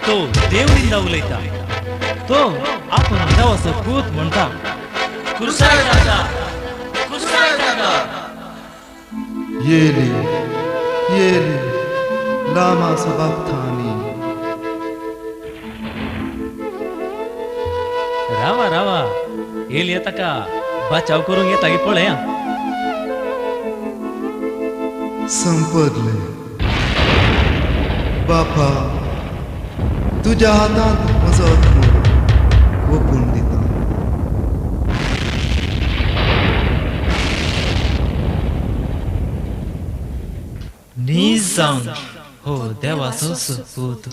तो देवरिंदा उलयता तो आपण देवाचो पूत म्हणटा येली येली लामा सबक्तानी रावा रावा येल येता का बचाव करून येता की पळया संपदले बापा तुझ्या हातात म्हजो आत्मो ओपून दिता नीज जावन हो देवाचो पूत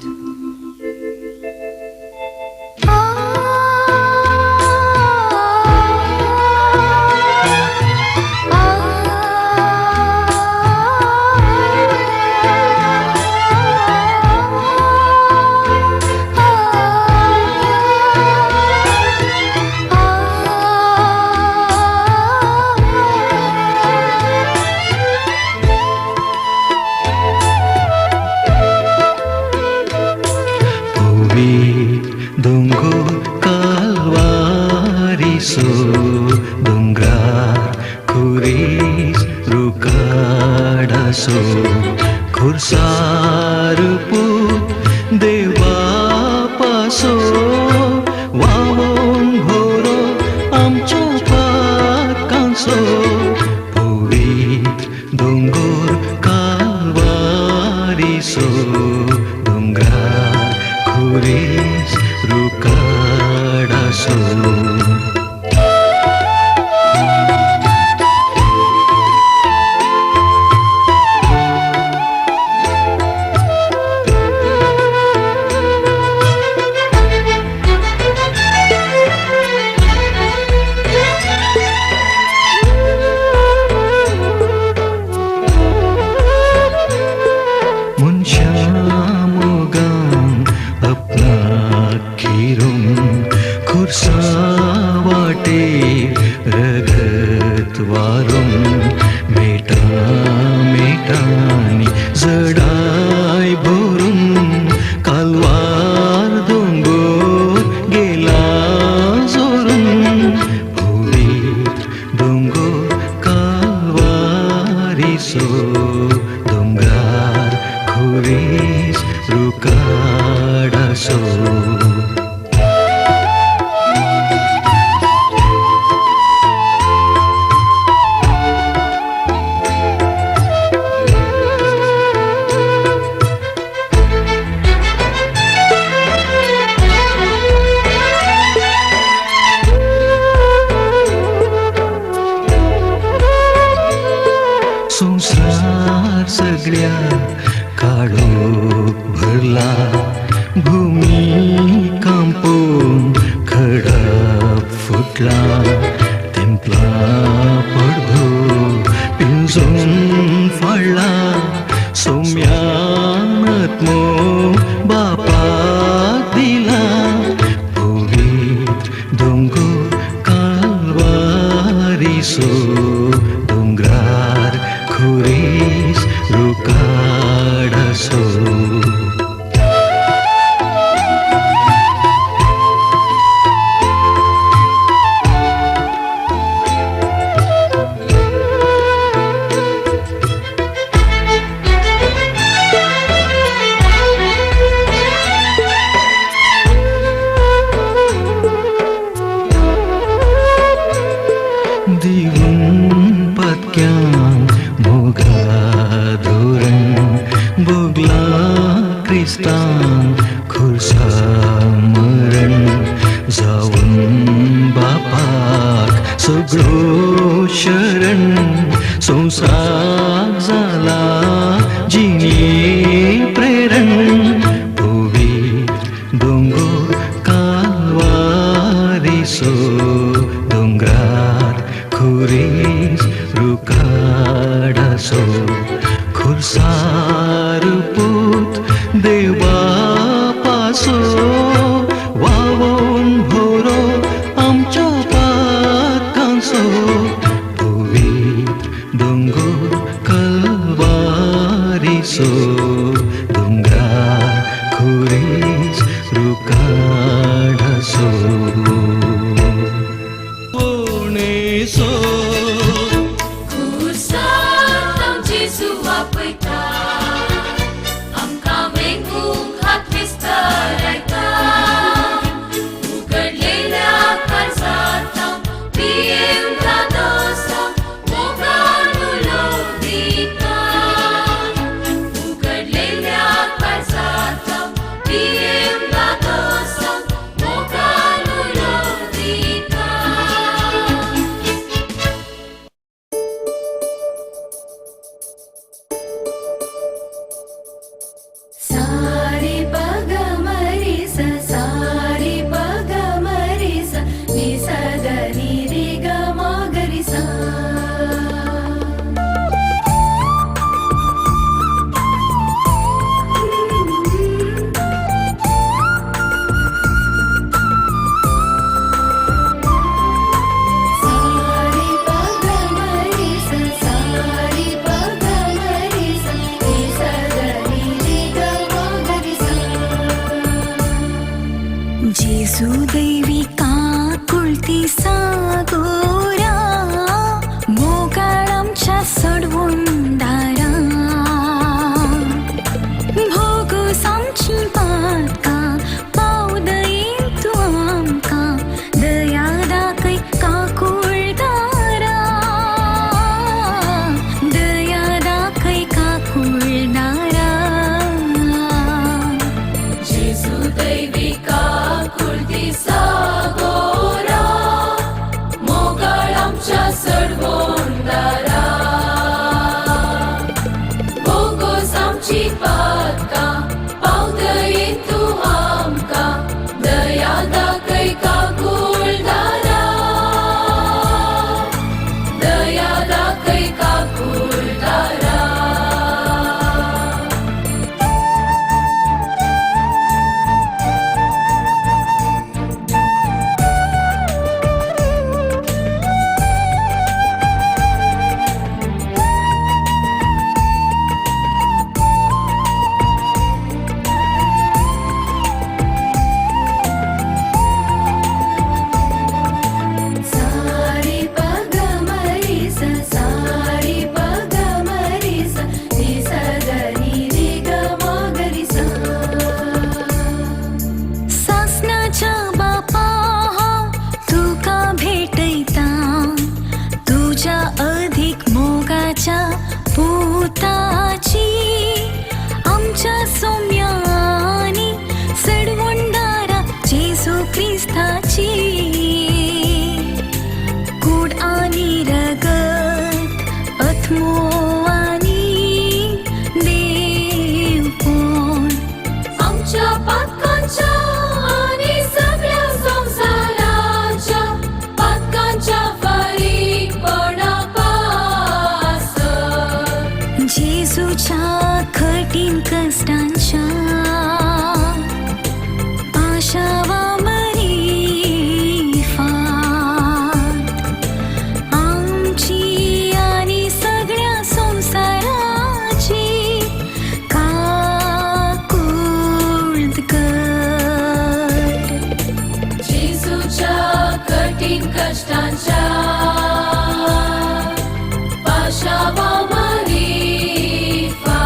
खुर्सारपू देवा पासो वावोन भोरो आमचो पाकांचो पवित्र दोंगोर कालवारीसो दोंगरार खुरीस रुकाडासो संसार सगळ्या काळोख भरला भूमी कांपून खडक फुटला तेंपला पडघो पिंजून फाडला सौम्यात्मो बापाक दिला पवित्र दोंगोर कालवारीसो दोंगरार खुरीस रुकाडासो दिवून पत्क्यान मोगा धोरण बोगला क्रिस्तान खुर्सा मरण जाऊन बापाक सगळो शरण संसार जाला जिने प्रेरण पवित्र दोंगोर कालवारीसो दोंगरार खुरीस रुकाडासो खुर्सार पूत देवा पासो वावोन भोरो आमचो पाकांचो पवित्र दोंगोर कालवारी असो डोंगरार खुरीच रुकाड असो कोणेसो खुर्साद आमची सुवा पळयता आमकां मेंगूक हात विस्तारायता उगडलेल्या काळजांतल्यान पियेवंका दोसा मोगान उलोव दिता उगडलेल्या काळजांतल्यान पियेवंका दोसा मोगान उलोव दिता सारे पग मरी स सारे पग मरी स नि स ग नि रे ग म ग रि सा सारे पग मरी स सारे पग मरी स नि स ग नि रे ग म ग रि सा जेसु दैविका कुळती सागोरा मोगाळामच्या सडवून दारा भोगूस आमची पातका पाव दयेन तू आमकां दया दाखय काकूळ दारा दया दाखय काकूळ दारा जेसु दैविका कुळती सागोरा मोगाळ आमच्या सडवून दारा भोगोस आमची पातका पाव दयेन तू आमकां दया दाखय काकूळ दारा दया दाखय काकूळ दारा सारे पग मरी स सारे पग मरी स नि स ग नि रे ग म ग रि सा सासनाच्या बापा हांव तुका भेटयता तुझ्या अधिक मोगाच्या पुताची आमच्या सौम्यानी सडवंडारा जेसू क्रिस्ताची कूड आणि रगत अथमो आणि देवपण आमच्या पातकांच्या आणि सगळ्या संसाराच्या पातकांच्या फारीकपणापासून जेसूच्या कठीण कष्टांच्या आशावा मरी फाट आमची आणि सगळ्या संसाराची काकूळद कर जेसूच्या कठीण कष्टांच्या पाशावा मरी फाट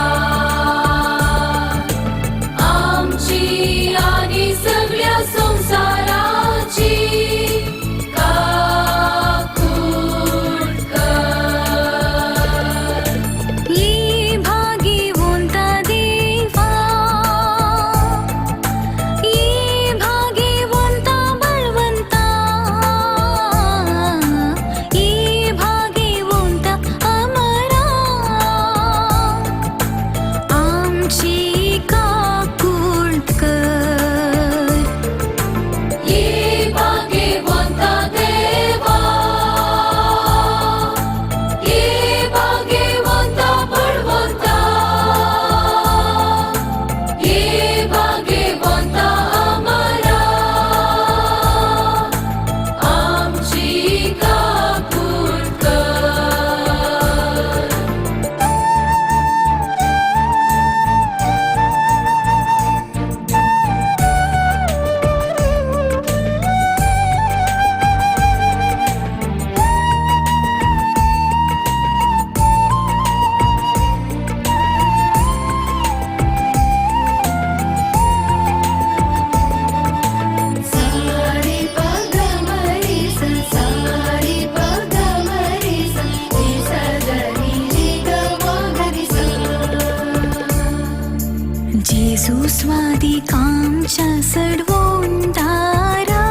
स्वादिकांच्या सडवोंडारा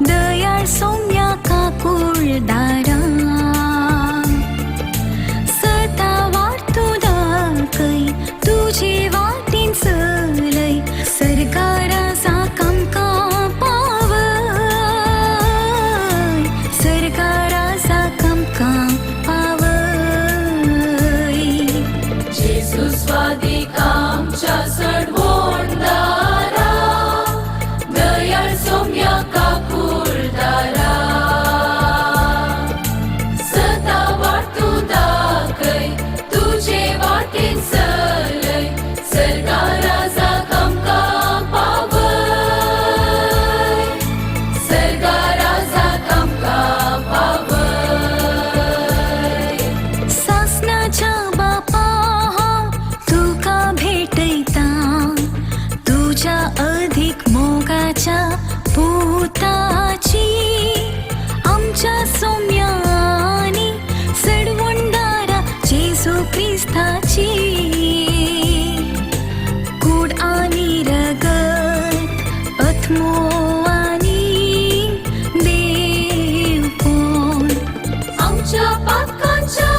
दयाळ सौम्या काकुळदारा सता वाटतो दाखै तुझे वाटेन चलय सरकाराचा कामका पावय सरकाराचा कामका पावय जेसु स्वादिकांच्या सडवोंडारा दयाळ सौम्या काकुळदारा सता वाटतो दाखय तुझे वाटेन चलय सरकाराचा कामका पावय सरकाराचा कामका पावय सासनाच्या बापा तुका भेटैता तुझ्या अधिक मोगाच्या पुताची आमच्या सौम्यानी सडवंडारा जेसू ख्रिस्ताची कूड आणि रगत पथमो आणि देवपण आमच्या पातकांच्या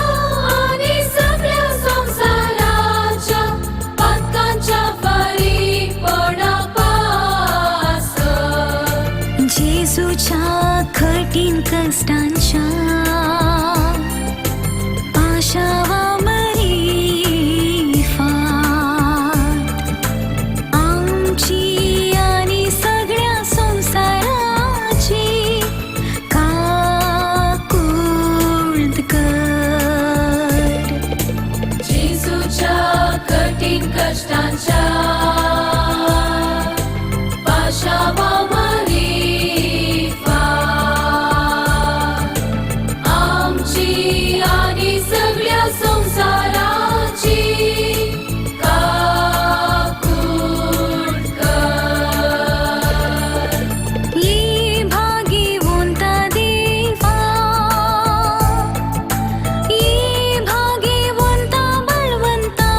आणि सगळ्या संसाराच्या पातकांच्या परीपणापासून जेसूच्या कठीण कष्टांच्या पाशावा मरी फाट आमची आणि सगळ्या संसाराची काकुळद कर जेसूच्या कठीण कष्टांच्या पाशावा मरी फाट आमची आणि सगळ्या संसाराची काकुळ कर ये भाग्यवंता देवा ये भाग्यवंता बलवंता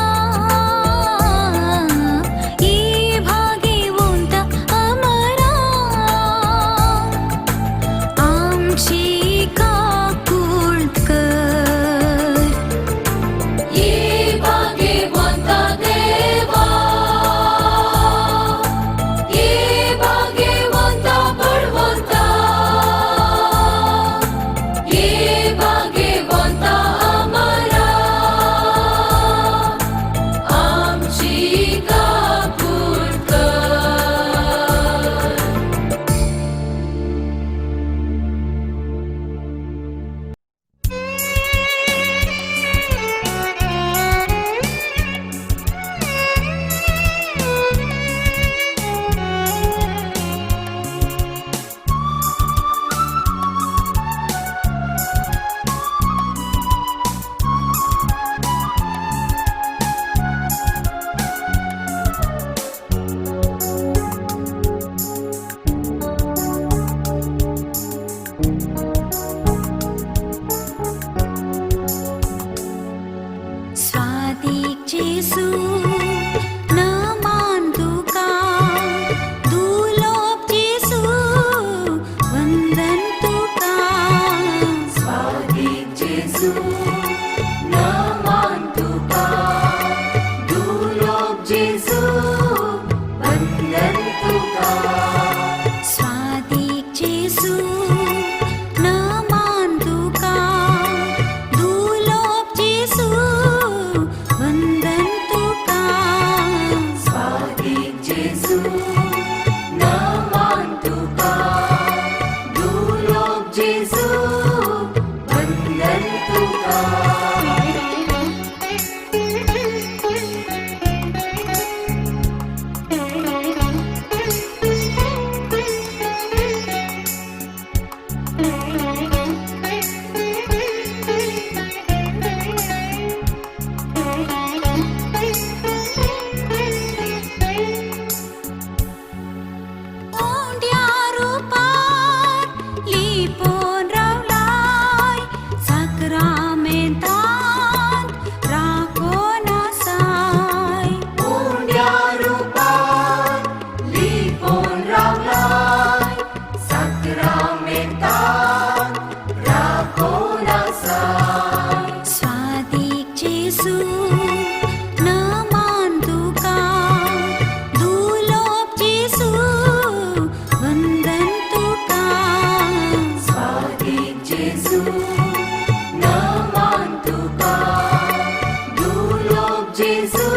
जेजू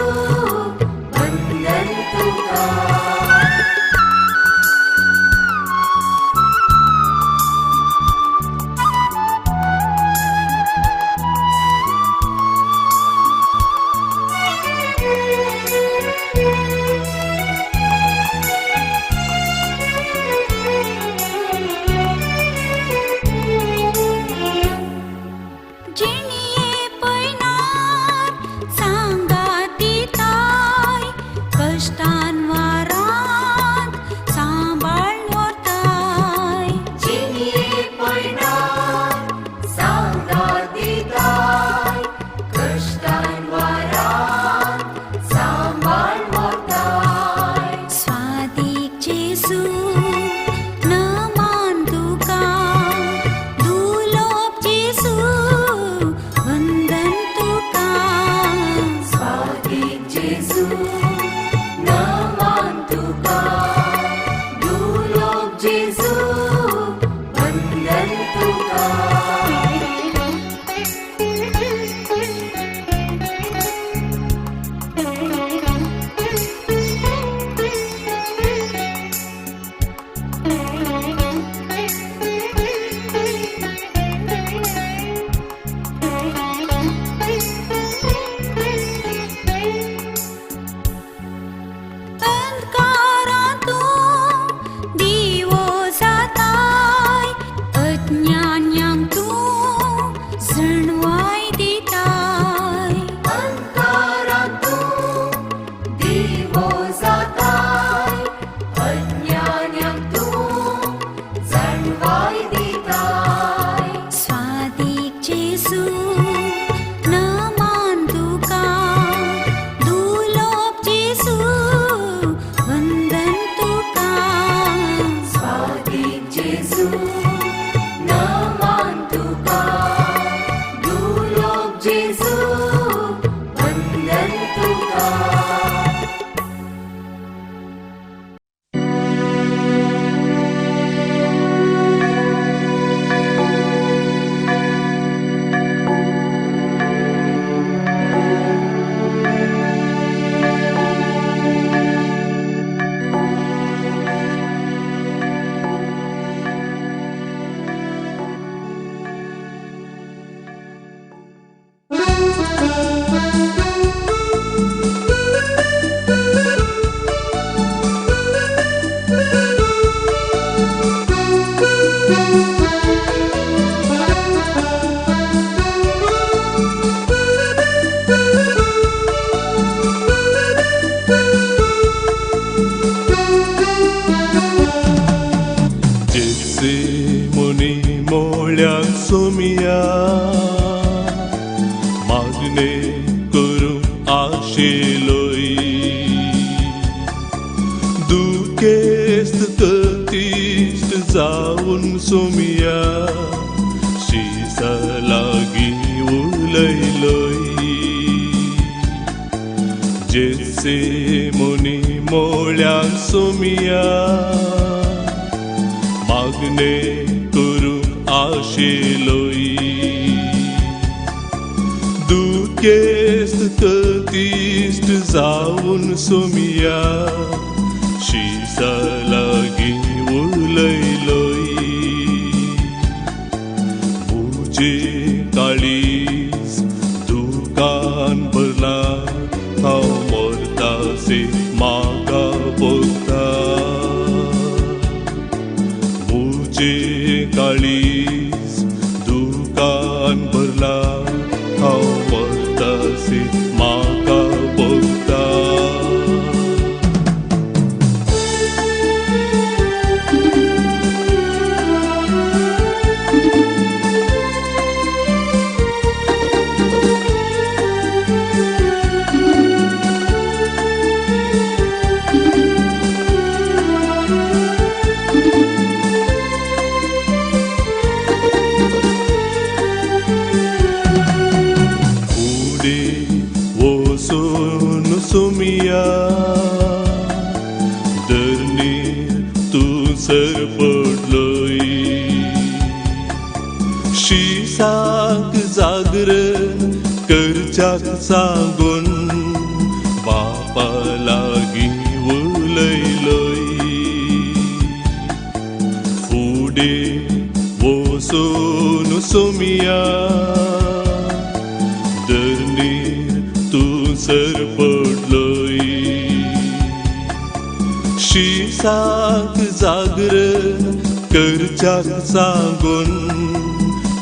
वंदन तुका जिणिये पैनार सांगाती ताय कष्टान वारांत सांबाळ्ळो ताय जिनिये पैनार सांगाती ताय कष्टान वारांत सांबाळ्ळो ताय स्वादीक जेजू नमान तुका दुलोप जेजू वंदन तुका स्वादीक जेजू नमान तुका दुलोप जेजू वंदन तुका अंधकारांतून दिवो जाताय अज्ञान्यांक तूं जणवाय दिताय अंकारांतूं दिवो जाताय अज्ञान्यांक तूं जाणवाय दिताय स्वादीक जेजू नमान तुका दुलोप जेजू वंदन तुका स्वादीक जेजू नमान तुका दुलोप जेजू वंदन तुका जेसे मुनी मोळ्याक सोमिया मागणे करूंक आशिल्लोय दुखेस्त कतिश्ट जावन सोमिया शिसा लागीं उलयलोय जेसे मुनी मोळ्याक सोमिया मागणे करूंक आशिल्लोय दुखेस्त कतिश्ट जावन सोमिया शिसा लागीं उलयलोय मुजे काळीज दुकान भरला हांव मरतासे म्हाका भोगता मुजे काळीज दुकान भरला हांव मरतासे म्हाका भोगता सोमिया धरणीर तूं सरपडलोय शिसाक जागरण करच्याक सांगून धूसर पडलय शिसाक जागरण करच्याक सांगून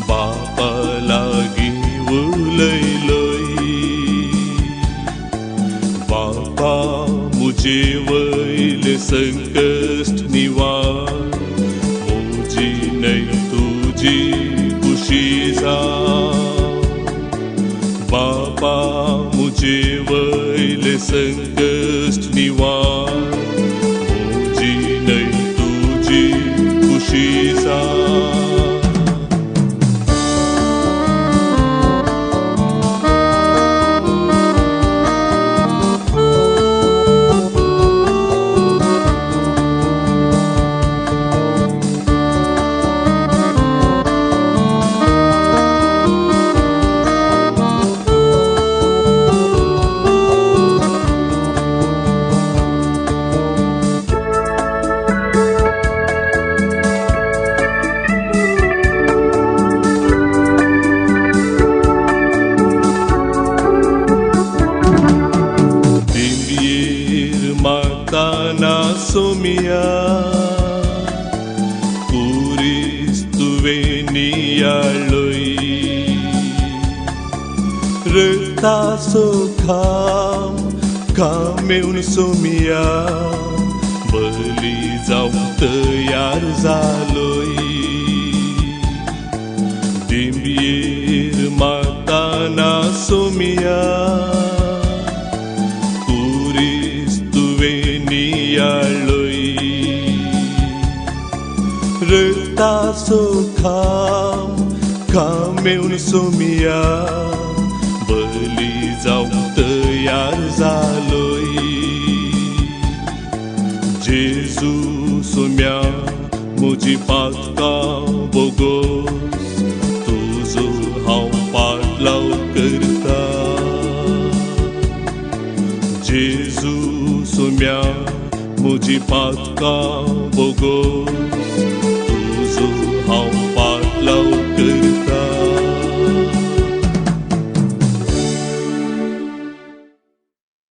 बापा लागी उलयलय बापा मुझे वैल संकष्ट निवार मुझी नहीं तुझी खुशी जा बापा मुझे वैल संकष्ट निवार मुझी नहीं तुझी खुशी जा Somia Kuristuve niyaloi Reta sokham kameun somia Bali जाऊन तयार झालोय दिंबीर माताना सोमिया Reta sokham kameun somia Bali जाऊन तयार झालोय जेजू सोम्या मुजी पातका बोगोस तुझो हांव पाटलाव करता जेजू सोम्या मुजी पातका बोगोस तुझो हांव